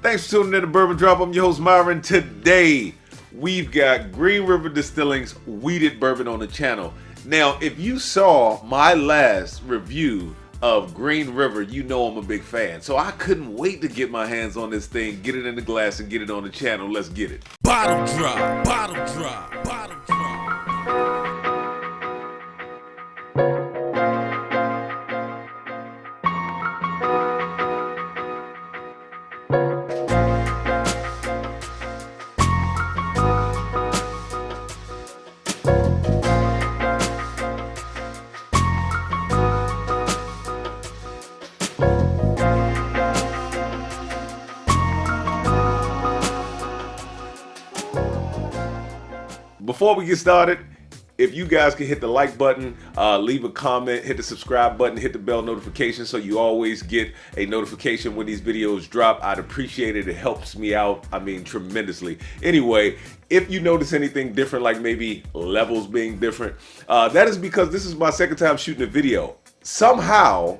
Thanks for tuning in to Bourbon Drop. I'm your host Myron. Today we've got Green River Distilling's Weeded Bourbon on the channel. Now, if you saw my last review of Green River, you know I'm a big fan. So I couldn't wait to get my hands on this thing, get it in the glass, and get it on the channel. Let's get it. Bottle drop, bottle drop, bottle drop. Before we get started, if you guys can hit the like button, leave a comment, hit the subscribe button, hit the bell notification so you always get a notification when these videos drop, I'd appreciate it. It helps me out, tremendously. Anyway, if you notice anything different, like maybe levels being different, that is because this is my second time shooting a video. Somehow,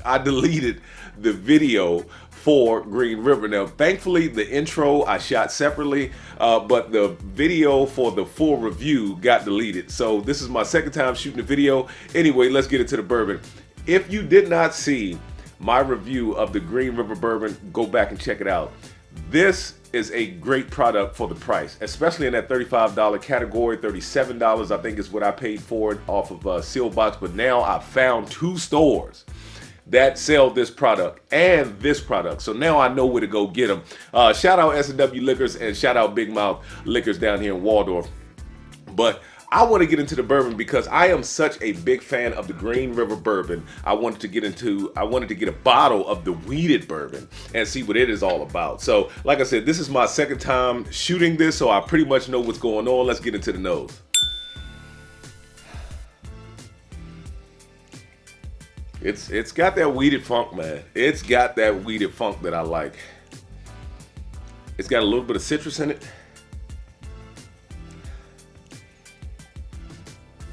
I deleted the video for Green River. Now, thankfully, the intro I shot separately, but the video for the full review got deleted. So this is my second time shooting the video. Anyway, let's get into the bourbon. If you did not see my review of the Green River bourbon, go back and check it out. This is a great product for the price, especially in that $35 category. $37, I think, is what I paid for it off of Seal Box. But now I've found two stores that sell this product and this product. So now I know where to go get them. Shout out S&W Liquors and shout out Big Mouth Liquors down here in Waldorf. But I want to get into the bourbon because I am such a big fan of the Green River bourbon. I wanted to get a bottle of the weeded bourbon and see what it is all about. So like I said, this is my second time shooting this, so I pretty much know what's going on. Let's get into the nose. It's got that weeded funk, man. It's got that weeded funk that I like. It's got a little bit of citrus in it.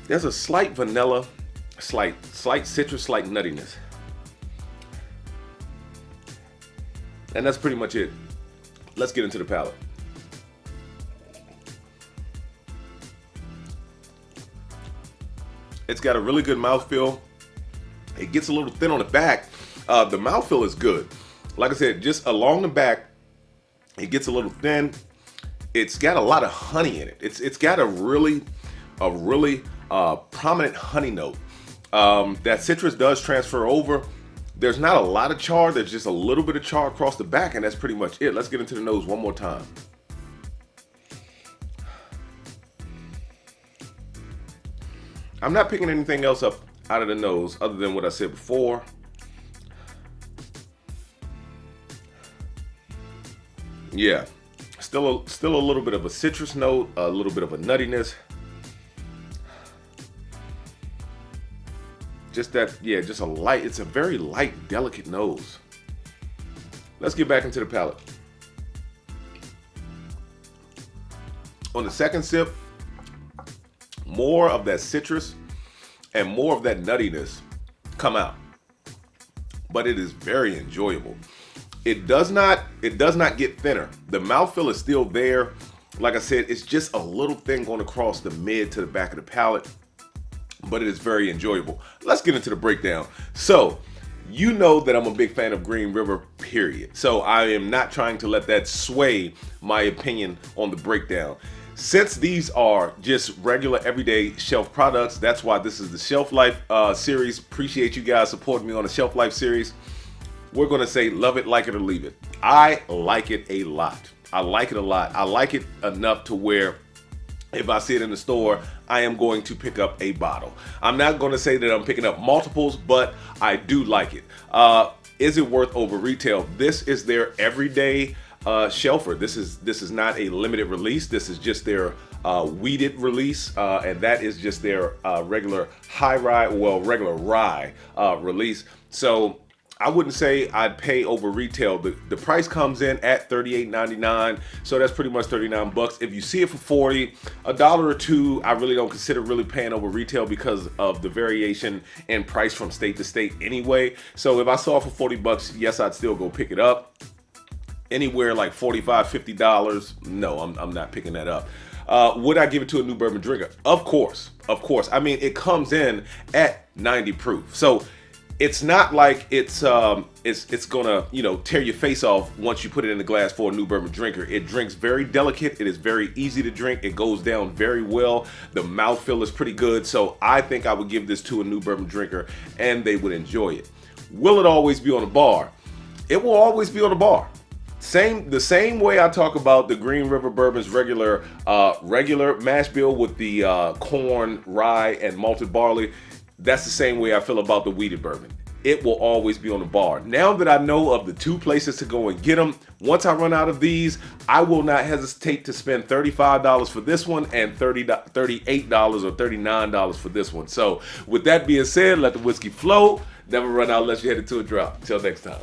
There's a slight vanilla, slight citrus, slight nuttiness. And that's pretty much it. Let's get into the palate. It's got a really good mouthfeel. It gets a little thin on the back. The mouthfeel is good. Like I said, just along the back, it gets a little thin. It's got a lot of honey in it. It's got a really prominent honey note. That citrus does transfer over. There's not a lot of char. There's just a little bit of char across the back, and that's pretty much it. Let's get into the nose one more time. I'm not picking anything else up out of the nose other than what I said before. Yeah, still a little bit of a citrus note, a little bit of a nuttiness. Just that, yeah, just a light. It's a very light, delicate nose. Let's get back into the palate. On the second sip, more of that citrus and more of that nuttiness come out, but it is very enjoyable. It does not get thinner. The mouthfeel is still there. Like I said, it's just a little thing going across the mid to the back of the palate, but it is very enjoyable. Let's get into the breakdown. So, you know that I'm a big fan of Green River, period. So I am not trying to let that sway my opinion on the breakdown. Since these are just regular everyday shelf products, that's why this is the Shelf Life series. Appreciate you guys supporting me on the Shelf Life series. We're going to say love it, like it, or leave it. I like it a lot. I like it a lot. I like it enough to where if I see it in the store, I am going to pick up a bottle. I'm not going to say that I'm picking up multiples, but I do like it. Is it worth over retail? This is their everyday shelfer. This is not a limited release. This is just their weeded release, and that is just their regular regular rye release. So I wouldn't say I'd pay over retail. The price comes in at $38.99, so that's pretty much 39 bucks. If you see it for 40, a dollar or two, I really don't consider really paying over retail because of the variation in price from state to state anyway. So if I saw it for 40 bucks, yes, I'd still go pick it up. anywhere like $45, $50, no, I'm not picking that up. Would I give it to a new bourbon drinker? Of course. I mean, it comes in at 90 proof, so it's not like it's gonna tear your face off once you put it in the glass for a new bourbon drinker. It drinks very delicate. It is very easy to drink. It goes down very well. The mouthfeel is pretty good. So I think I would give this to a new bourbon drinker, and they would enjoy it. Will it always be on the bar? It will always be on the bar. The same way I talk about the Green River Bourbon's regular mash bill with the corn, rye, and malted barley. That's the same way I feel about the wheated bourbon. It will always be on the bar. Now that I know of the 2 places to go and get them, once I run out of these, I will not hesitate to spend $35 for this one and $38 or $39 for this one. So with that being said, let the whiskey flow. Never run out unless you head it to a drop. Till next time.